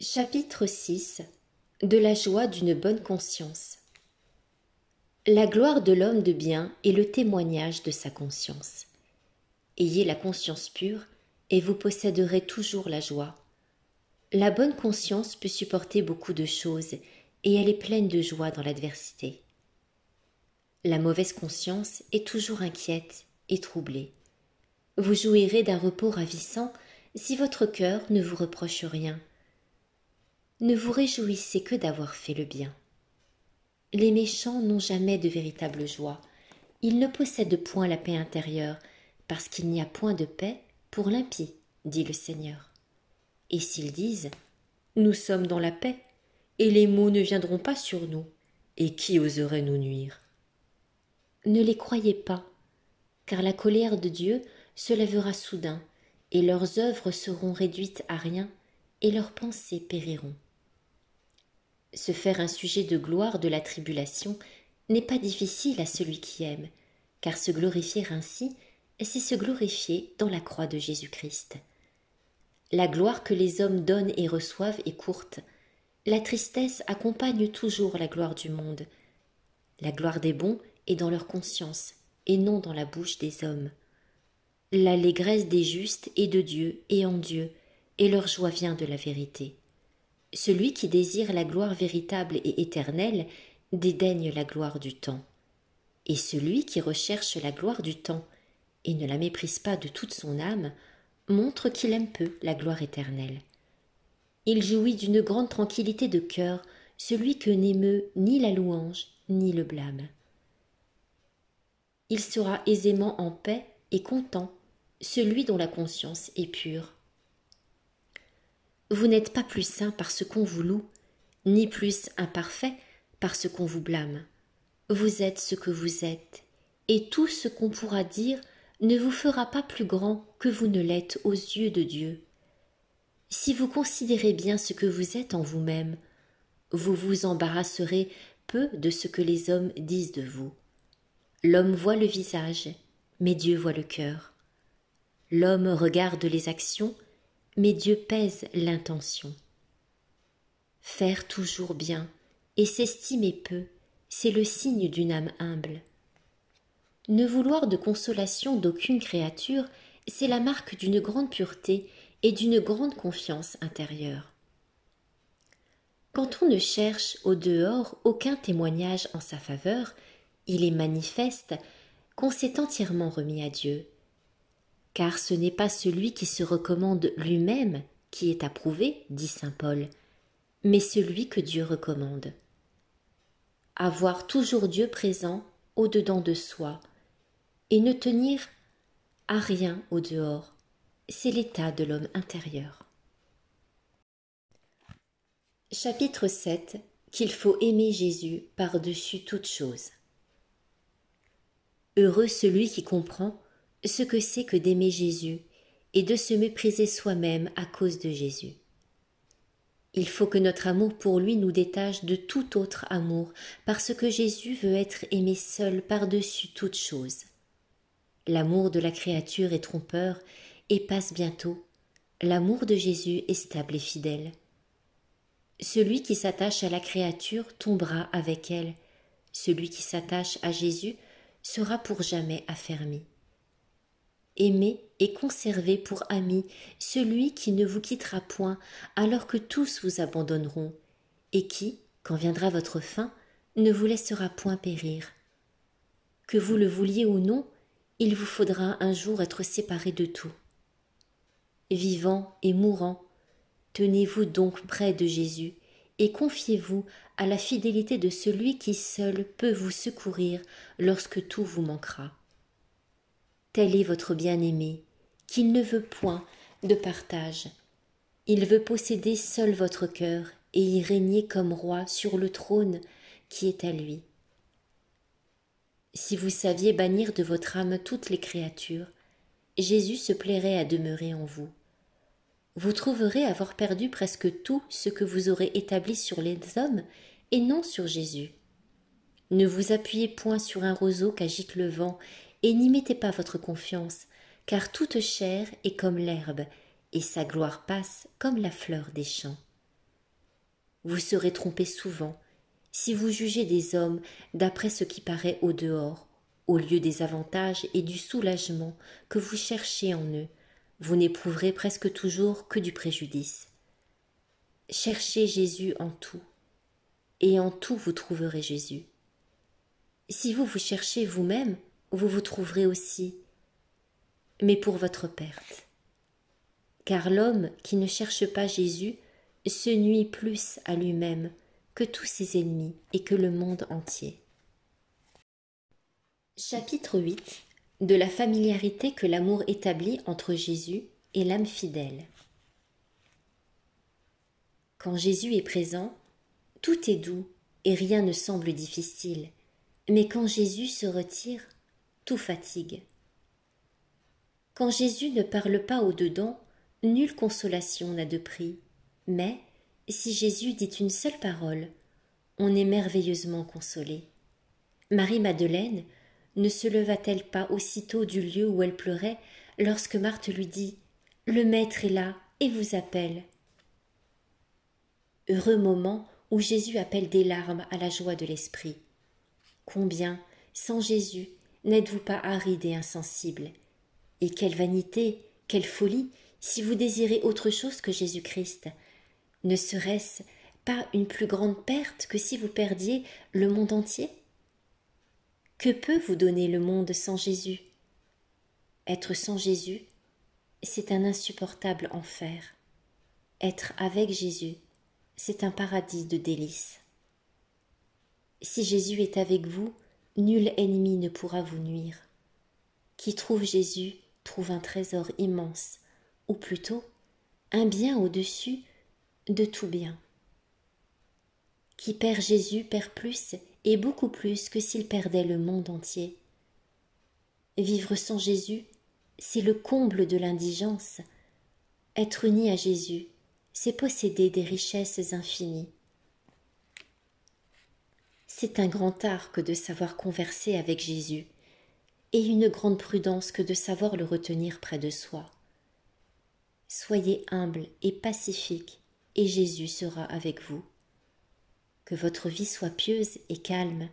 Chapitre 6. De la joie d'une bonne conscience. La gloire de l'homme de bien est le témoignage de sa conscience. Ayez la conscience pure, et vous posséderez toujours la joie. La bonne conscience peut supporter beaucoup de choses, et elle est pleine de joie dans l'adversité. La mauvaise conscience est toujours inquiète et troublée. Vous jouirez d'un repos ravissant si votre cœur ne vous reproche rien. Ne vous réjouissez que d'avoir fait le bien. Les méchants n'ont jamais de véritable joie. Ils ne possèdent point la paix intérieure, parce qu'il n'y a point de paix pour l'impie, dit le Seigneur. Et s'ils disent « Nous sommes dans la paix, et les maux ne viendront pas sur nous, et qui oserait nous nuire ?» Ne les croyez pas, car la colère de Dieu se lèvera soudain, et leurs œuvres seront réduites à rien, et leurs pensées périront. Se faire un sujet de gloire de la tribulation n'est pas difficile à celui qui aime, car se glorifier ainsi, c'est se glorifier dans la croix de Jésus-Christ. La gloire que les hommes donnent et reçoivent est courte. La tristesse accompagne toujours la gloire du monde. La gloire des bons est dans leur conscience, et non dans la bouche des hommes. L'allégresse des justes est de Dieu et en Dieu, et leur joie vient de la vérité. Celui qui désire la gloire véritable et éternelle dédaigne la gloire du temps. Et celui qui recherche la gloire du temps et ne la méprise pas de toute son âme montre qu'il aime peu la gloire éternelle. Il jouit d'une grande tranquillité de cœur, celui que n'émeut ni la louange ni le blâme. Il sera aisément en paix et content, celui dont la conscience est pure. Vous n'êtes pas plus saint parce qu'on vous loue, ni plus imparfait parce qu'on vous blâme. Vous êtes ce que vous êtes, et tout ce qu'on pourra dire ne vous fera pas plus grand que vous ne l'êtes aux yeux de Dieu. Si vous considérez bien ce que vous êtes en vous-même, vous vous embarrasserez peu de ce que les hommes disent de vous. L'homme voit le visage, mais Dieu voit le cœur. L'homme regarde les actions, mais Dieu pèse l'intention. Faire toujours bien et s'estimer peu, c'est le signe d'une âme humble. Ne vouloir de consolation d'aucune créature, c'est la marque d'une grande pureté et d'une grande confiance intérieure. Quand on ne cherche au dehors aucun témoignage en sa faveur, il est manifeste qu'on s'est entièrement remis à Dieu. Car ce n'est pas celui qui se recommande lui-même qui est approuvé, dit saint Paul, mais celui que Dieu recommande. Avoir toujours Dieu présent au-dedans de soi et ne tenir à rien au dehors, c'est l'état de l'homme intérieur. Chapitre 7. Qu'il faut aimer Jésus par-dessus toute chose. Heureux celui qui comprend ce que c'est que d'aimer Jésus et de se mépriser soi-même à cause de Jésus. Il faut que notre amour pour lui nous détache de tout autre amour, parce que Jésus veut être aimé seul par-dessus toute chose. L'amour de la créature est trompeur et passe bientôt. L'amour de Jésus est stable et fidèle. Celui qui s'attache à la créature tombera avec elle. Celui qui s'attache à Jésus sera pour jamais affermi. Aimez et conservez pour ami celui qui ne vous quittera point alors que tous vous abandonneront, et qui, quand viendra votre fin, ne vous laissera point périr. Que vous le vouliez ou non, il vous faudra un jour être séparés de tout. Vivant et mourant, tenez-vous donc près de Jésus et confiez-vous à la fidélité de celui qui seul peut vous secourir lorsque tout vous manquera. Tel est votre bien-aimé, qu'il ne veut point de partage. Il veut posséder seul votre cœur et y régner comme roi sur le trône qui est à lui. Si vous saviez bannir de votre âme toutes les créatures, Jésus se plairait à demeurer en vous. Vous trouverez avoir perdu presque tout ce que vous aurez établi sur les hommes et non sur Jésus. Ne vous appuyez point sur un roseau qu'agite le vent, et n'y mettez pas votre confiance, car toute chair est comme l'herbe, et sa gloire passe comme la fleur des champs. Vous serez trompé souvent si vous jugez des hommes d'après ce qui paraît au dehors, au lieu des avantages et du soulagement que vous cherchez en eux. Vous n'éprouverez presque toujours que du préjudice. Cherchez Jésus en tout, et en tout vous trouverez Jésus. Si vous vous cherchez vous-même, vous vous trouverez aussi, mais pour votre perte. Car l'homme qui ne cherche pas Jésus se nuit plus à lui-même que tous ses ennemis et que le monde entier. Chapitre 8 de la familiarité que l'amour établit entre Jésus et l'âme fidèle. Quand Jésus est présent, tout est doux et rien ne semble difficile, mais quand Jésus se retire, tout fatigue. Quand Jésus ne parle pas au-dedans, nulle consolation n'a de prix, mais si Jésus dit une seule parole, on est merveilleusement consolé. Marie-Madeleine ne se leva-t-elle pas aussitôt du lieu où elle pleurait lorsque Marthe lui dit « Le Maître est là et vous appelle ». Heureux moment où Jésus appelle des larmes à la joie de l'esprit. Combien, sans Jésus, n'êtes-vous pas aride et insensible? Et quelle vanité, quelle folie, si vous désirez autre chose que Jésus-Christ. Ne serait-ce pas une plus grande perte que si vous perdiez le monde entier? Que peut vous donner le monde sans Jésus? Être sans Jésus, c'est un insupportable enfer. Être avec Jésus, c'est un paradis de délices. Si Jésus est avec vous, nul ennemi ne pourra vous nuire. Qui trouve Jésus trouve un trésor immense, ou plutôt un bien au-dessus de tout bien. Qui perd Jésus perd plus et beaucoup plus que s'il perdait le monde entier. Vivre sans Jésus, c'est le comble de l'indigence. Être uni à Jésus, c'est posséder des richesses infinies. C'est un grand art que de savoir converser avec Jésus, et une grande prudence que de savoir le retenir près de soi. Soyez humble et pacifique, et Jésus sera avec vous. Que votre vie soit pieuse et calme,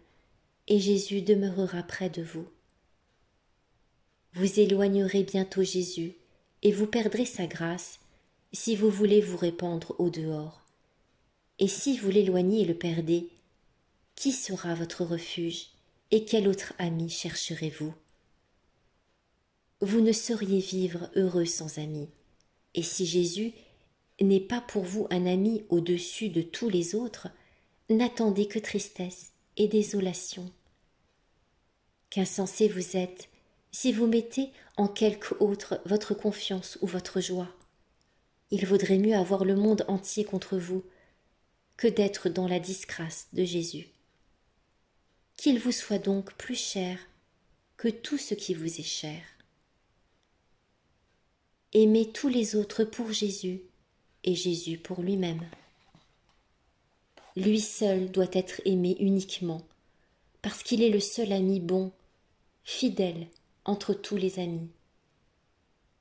et Jésus demeurera près de vous. Vous éloignerez bientôt Jésus, et vous perdrez sa grâce, si vous voulez vous répandre au dehors. Et si vous l'éloignez et le perdez, qui sera votre refuge, et quel autre ami chercherez-vous? Vous ne sauriez vivre heureux sans ami, et si Jésus n'est pas pour vous un ami au-dessus de tous les autres, n'attendez que tristesse et désolation. Qu'insensé vous êtes, si vous mettez en quelque autre votre confiance ou votre joie. Il vaudrait mieux avoir le monde entier contre vous que d'être dans la disgrâce de Jésus. Qu'il vous soit donc plus cher que tout ce qui vous est cher. Aimez tous les autres pour Jésus et Jésus pour lui-même. Lui seul doit être aimé uniquement, parce qu'il est le seul ami bon, fidèle entre tous les amis.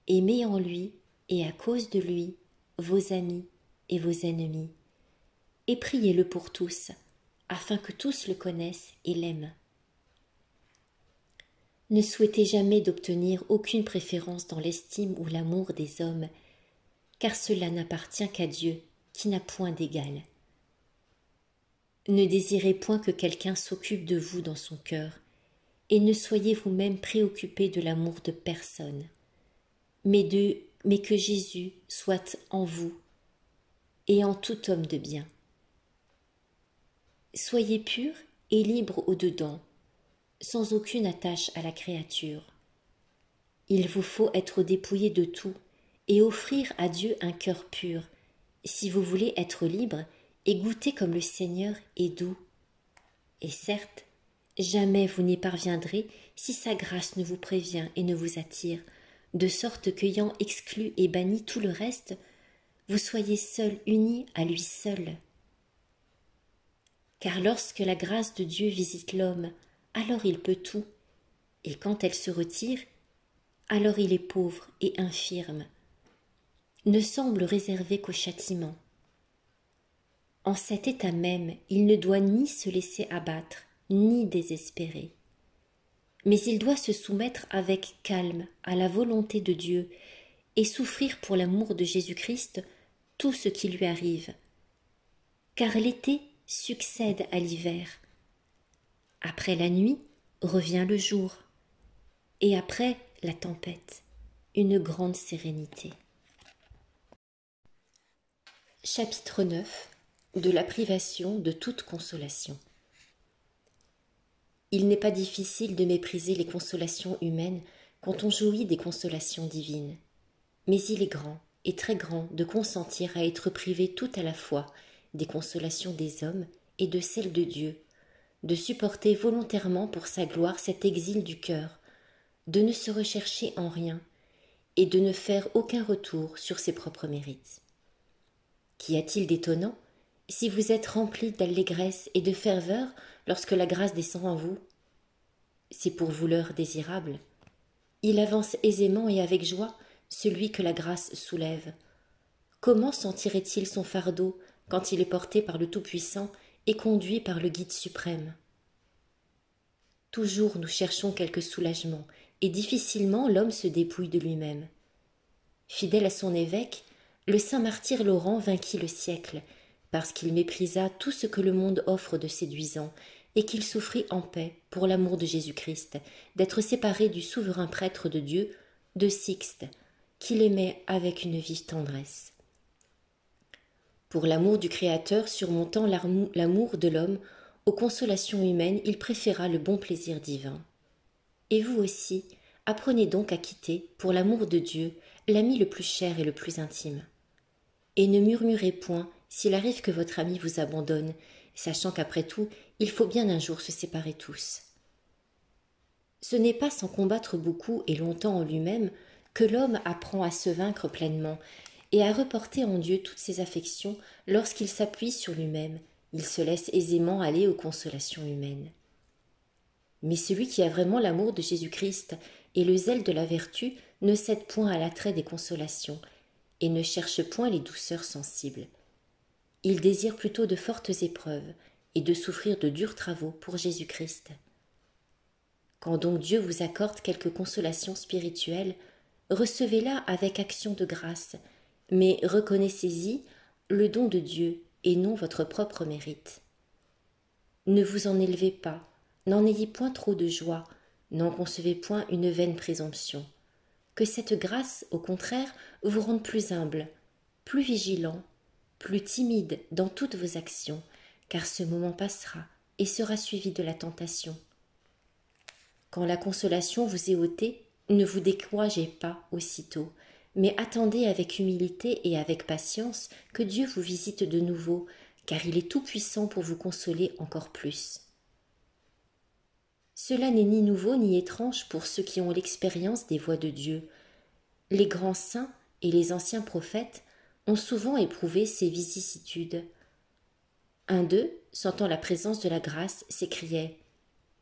Aimez en lui et à cause de lui vos amis et vos ennemis, et priez-le pour tous, afin que tous le connaissent et l'aiment. Ne souhaitez jamais d'obtenir aucune préférence dans l'estime ou l'amour des hommes, car cela n'appartient qu'à Dieu, qui n'a point d'égal. Ne désirez point que quelqu'un s'occupe de vous dans son cœur, et ne soyez vous-même préoccupés de l'amour de personne, mais que Jésus soit en vous et en tout homme de bien. Soyez purs et libres au-dedans, sans aucune attache à la créature. Il vous faut être dépouillés de tout et offrir à Dieu un cœur pur, si vous voulez être libres et goûter comme le Seigneur est doux. Et certes, jamais vous n'y parviendrez si sa grâce ne vous prévient et ne vous attire, de sorte qu'ayant exclu et banni tout le reste, vous soyez seuls unis à lui seul. Car lorsque la grâce de Dieu visite l'homme, alors il peut tout, et quand elle se retire, alors il est pauvre et infirme, ne semble réservé qu'au châtiment. En cet état même, il ne doit ni se laisser abattre, ni désespérer. Mais il doit se soumettre avec calme à la volonté de Dieu et souffrir pour l'amour de Jésus-Christ tout ce qui lui arrive. Car l'été succède à l'hiver. Après la nuit revient le jour, et après la tempête, une grande sérénité. Chapitre 9. De la privation de toute consolation. Il n'est pas difficile de mépriser les consolations humaines quand on jouit des consolations divines. Mais il est grand, et très grand, de consentir à être privé tout à la fois des consolations des hommes et de celles de Dieu, de supporter volontairement pour sa gloire cet exil du cœur, de ne se rechercher en rien, et de ne faire aucun retour sur ses propres mérites. Qu'y a-t-il d'étonnant si vous êtes rempli d'allégresse et de ferveur lorsque la grâce descend en vous? C'est pour vous l'heure désirable. Il avance aisément et avec joie celui que la grâce soulève. Comment sentirait-il son fardeau quand il est porté par le Tout-Puissant et conduit par le Guide suprême? Toujours nous cherchons quelque soulagement, et difficilement l'homme se dépouille de lui-même. Fidèle à son évêque, le saint martyr Laurent vainquit le siècle, parce qu'il méprisa tout ce que le monde offre de séduisant, et qu'il souffrit en paix, pour l'amour de Jésus-Christ, d'être séparé du souverain prêtre de Dieu, de Sixte, qu'il aimait avec une vive tendresse. Pour l'amour du Créateur surmontant l'amour de l'homme, aux consolations humaines, il préféra le bon plaisir divin. Et vous aussi, apprenez donc à quitter, pour l'amour de Dieu, l'ami le plus cher et le plus intime. Et ne murmurez point s'il arrive que votre ami vous abandonne, sachant qu'après tout, il faut bien un jour se séparer tous. Ce n'est pas sans combattre beaucoup et longtemps en lui-même que l'homme apprend à se vaincre pleinement et à reporter en Dieu toutes ses affections lorsqu'il s'appuie sur lui-même, il se laisse aisément aller aux consolations humaines. Mais celui qui a vraiment l'amour de Jésus-Christ et le zèle de la vertu ne cède point à l'attrait des consolations et ne cherche point les douceurs sensibles. Il désire plutôt de fortes épreuves et de souffrir de durs travaux pour Jésus-Christ. Quand donc Dieu vous accorde quelque consolation spirituelle, recevez-la avec action de grâce, mais reconnaissez-y le don de Dieu et non votre propre mérite. Ne vous en élevez pas, n'en ayez point trop de joie, n'en concevez point une vaine présomption. Que cette grâce, au contraire, vous rende plus humble, plus vigilant, plus timide dans toutes vos actions, car ce moment passera et sera suivi de la tentation. Quand la consolation vous est ôtée, ne vous découragez pas aussitôt, mais attendez avec humilité et avec patience que Dieu vous visite de nouveau, car il est tout-puissant pour vous consoler encore plus. Cela n'est ni nouveau ni étrange pour ceux qui ont l'expérience des voies de Dieu. Les grands saints et les anciens prophètes ont souvent éprouvé ces vicissitudes. Un d'eux, sentant la présence de la grâce, s'écriait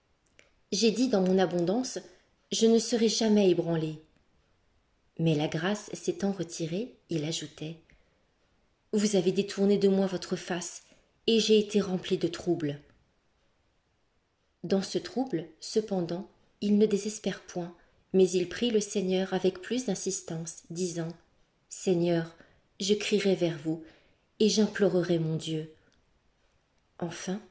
« J'ai dit dans mon abondance, je ne serai jamais ébranlé. » Mais la grâce s'étant retirée, il ajoutait « Vous avez détourné de moi votre face, et j'ai été rempli de trouble. » Dans ce trouble, cependant, il ne désespère point, mais il prie le Seigneur avec plus d'insistance, disant « Seigneur, je crierai vers vous, et j'implorerai mon Dieu. » Enfin,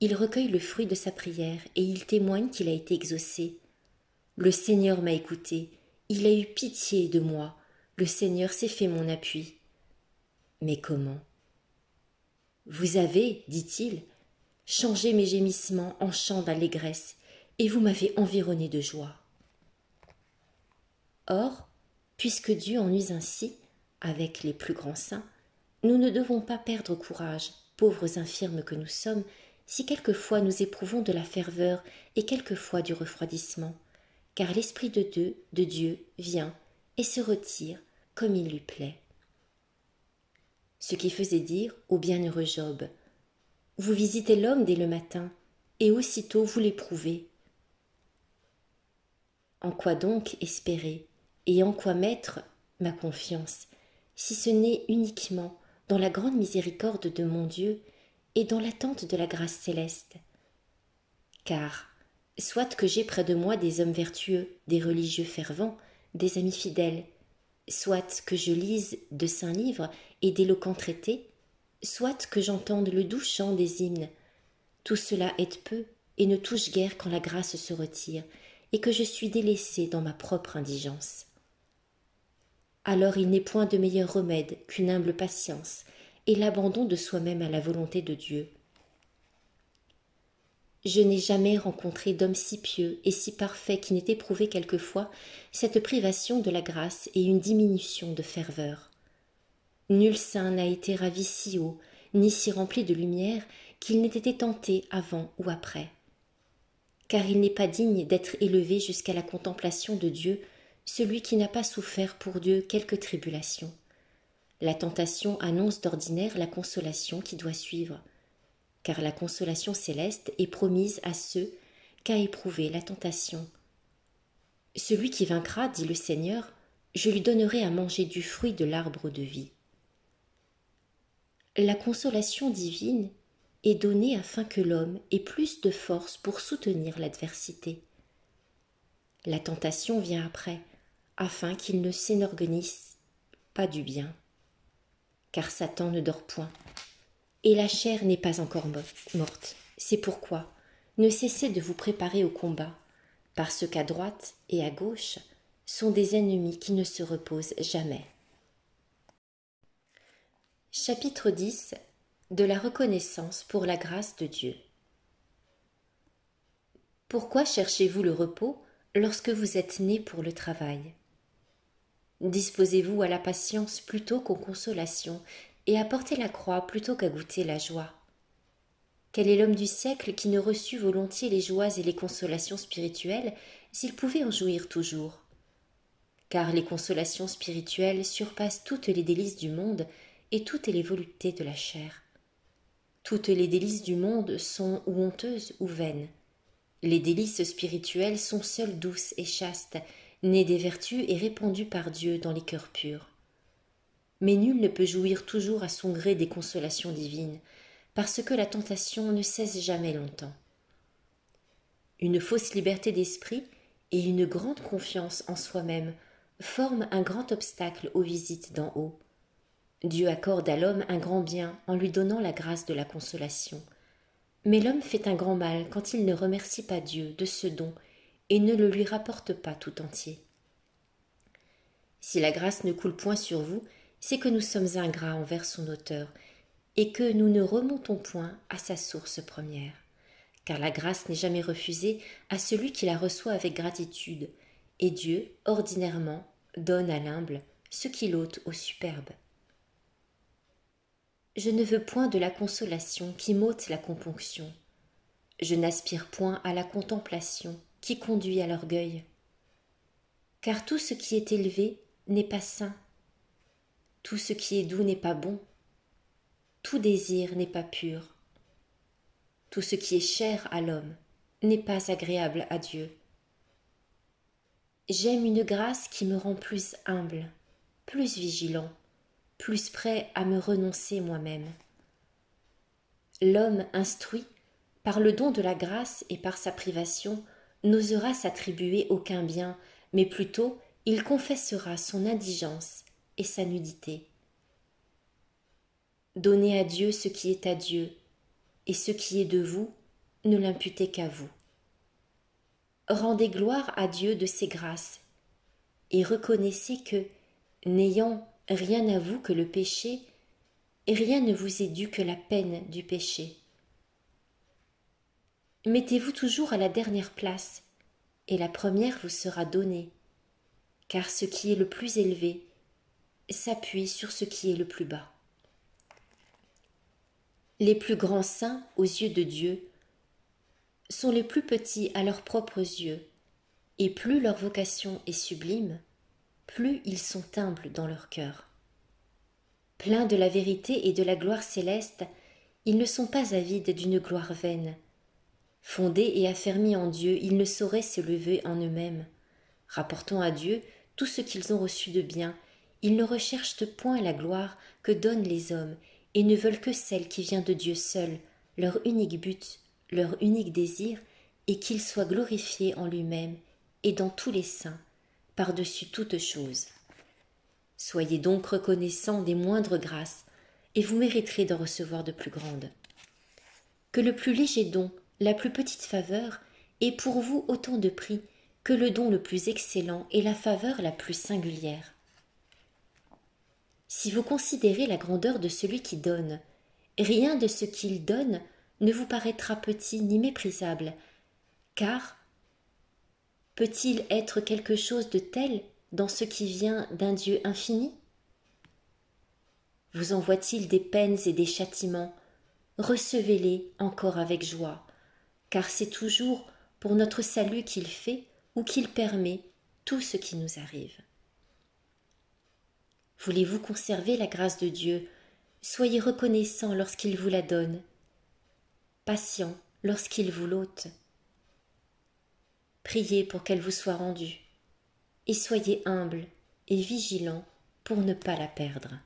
il recueille le fruit de sa prière, et il témoigne qu'il a été exaucé. « Le Seigneur m'a écouté, il a eu pitié de moi, le Seigneur s'est fait mon appui. » Mais comment? Vous avez, dit-il, changé mes gémissements en chants d'allégresse, et vous m'avez environné de joie. Or, puisque Dieu en use ainsi, avec les plus grands saints, nous ne devons pas perdre courage, pauvres infirmes que nous sommes, si quelquefois nous éprouvons de la ferveur et quelquefois du refroidissement, car l'Esprit de Dieu vient et se retire comme il lui plaît. Ce qui faisait dire au bienheureux Job « Vous visitez l'homme dès le matin, et aussitôt vous l'éprouvez. » En quoi donc espérer, et en quoi mettre ma confiance, si ce n'est uniquement dans la grande miséricorde de mon Dieu, et dans l'attente de la grâce céleste. Car, soit que j'aie près de moi des hommes vertueux, des religieux fervents, des amis fidèles, soit que je lise de saints livres et d'éloquents traités, soit que j'entende le doux chant des hymnes, tout cela aide peu et ne touche guère quand la grâce se retire et que je suis délaissée dans ma propre indigence. Alors il n'est point de meilleur remède qu'une humble patience et l'abandon de soi-même à la volonté de Dieu. Je n'ai jamais rencontré d'homme si pieux et si parfait qui n'ait éprouvé quelquefois cette privation de la grâce et une diminution de ferveur. Nul saint n'a été ravi si haut, ni si rempli de lumière, qu'il n'ait été tenté avant ou après. Car il n'est pas digne d'être élevé jusqu'à la contemplation de Dieu celui qui n'a pas souffert pour Dieu quelque tribulation. La tentation annonce d'ordinaire la consolation qui doit suivre, car la consolation céleste est promise à ceux qu'a éprouvé la tentation. Celui qui vaincra, dit le Seigneur, je lui donnerai à manger du fruit de l'arbre de vie. La consolation divine est donnée afin que l'homme ait plus de force pour soutenir l'adversité. La tentation vient après, afin qu'il ne s'énorgueillisse pas du bien, car Satan ne dort point, et la chair n'est pas encore morte. C'est pourquoi ne cessez de vous préparer au combat, parce qu'à droite et à gauche sont des ennemis qui ne se reposent jamais. Chapitre 10 de la reconnaissance pour la grâce de Dieu. Pourquoi cherchez-vous le repos lorsque vous êtes nés pour le travail? Disposez-vous à la patience plutôt qu'aux consolations et à porter la croix plutôt qu'à goûter la joie. Quel est l'homme du siècle qui ne reçut volontiers les joies et les consolations spirituelles s'il pouvait en jouir toujours? Car les consolations spirituelles surpassent toutes les délices du monde et toutes les voluptés de la chair. Toutes les délices du monde sont ou honteuses ou vaines. Les délices spirituelles sont seules douces et chastes, nées des vertus et répandues par Dieu dans les cœurs purs. Mais nul ne peut jouir toujours à son gré des consolations divines, parce que la tentation ne cesse jamais longtemps. Une fausse liberté d'esprit et une grande confiance en soi-même forment un grand obstacle aux visites d'en haut. Dieu accorde à l'homme un grand bien en lui donnant la grâce de la consolation. Mais l'homme fait un grand mal quand il ne remercie pas Dieu de ce don et ne le lui rapporte pas tout entier. Si la grâce ne coule point sur vous, c'est que nous sommes ingrats envers son auteur et que nous ne remontons point à sa source première. Car la grâce n'est jamais refusée à celui qui la reçoit avec gratitude, et Dieu, ordinairement, donne à l'humble ce qu'il ôte au superbe. Je ne veux point de la consolation qui m'ôte la componction. Je n'aspire point à la contemplation qui conduit à l'orgueil. Car tout ce qui est élevé n'est pas sain. Tout ce qui est doux n'est pas bon. Tout désir n'est pas pur. Tout ce qui est cher à l'homme n'est pas agréable à Dieu. J'aime une grâce qui me rend plus humble, plus vigilant, plus prêt à me renoncer moi-même. L'homme instruit, par le don de la grâce et par sa privation, n'osera s'attribuer aucun bien, mais plutôt il confessera son indigence et sa nudité. Donnez à Dieu ce qui est à Dieu, et ce qui est de vous, ne l'imputez qu'à vous. Rendez gloire à Dieu de ses grâces, et reconnaissez que, n'ayant rien à vous que le péché, rien ne vous est dû que la peine du péché. Mettez-vous toujours à la dernière place, et la première vous sera donnée, car ce qui est le plus élevé s'appuie sur ce qui est le plus bas. Les plus grands saints aux yeux de Dieu sont les plus petits à leurs propres yeux, et plus leur vocation est sublime, plus ils sont humbles dans leur cœur. Pleins de la vérité et de la gloire céleste, ils ne sont pas avides d'une gloire vaine. Fondés et affermis en Dieu, ils ne sauraient se lever en eux-mêmes. Rapportant à Dieu tout ce qu'ils ont reçu de bien, ils ne recherchent point la gloire que donnent les hommes, et ne veulent que celle qui vient de Dieu seul. Leur unique but, leur unique désir est qu'il soit glorifié en lui-même et dans tous les saints, par-dessus toute chose. Soyez donc reconnaissants des moindres grâces, et vous mériterez d'en recevoir de plus grandes. Que le plus léger don, la plus petite faveur, ait pour vous autant de prix que le don le plus excellent et la faveur la plus singulière. Si vous considérez la grandeur de celui qui donne, rien de ce qu'il donne ne vous paraîtra petit ni méprisable, car peut-il être quelque chose de tel dans ce qui vient d'un Dieu infini? Vous envoie-t-il des peines et des châtiments? Recevez-les encore avec joie, car c'est toujours pour notre salut qu'il fait ou qu'il permet tout ce qui nous arrive. Voulez-vous conserver la grâce de Dieu? Soyez reconnaissant lorsqu'il vous la donne, patient lorsqu'il vous l'ôte. Priez pour qu'elle vous soit rendue, et soyez humble et vigilant pour ne pas la perdre.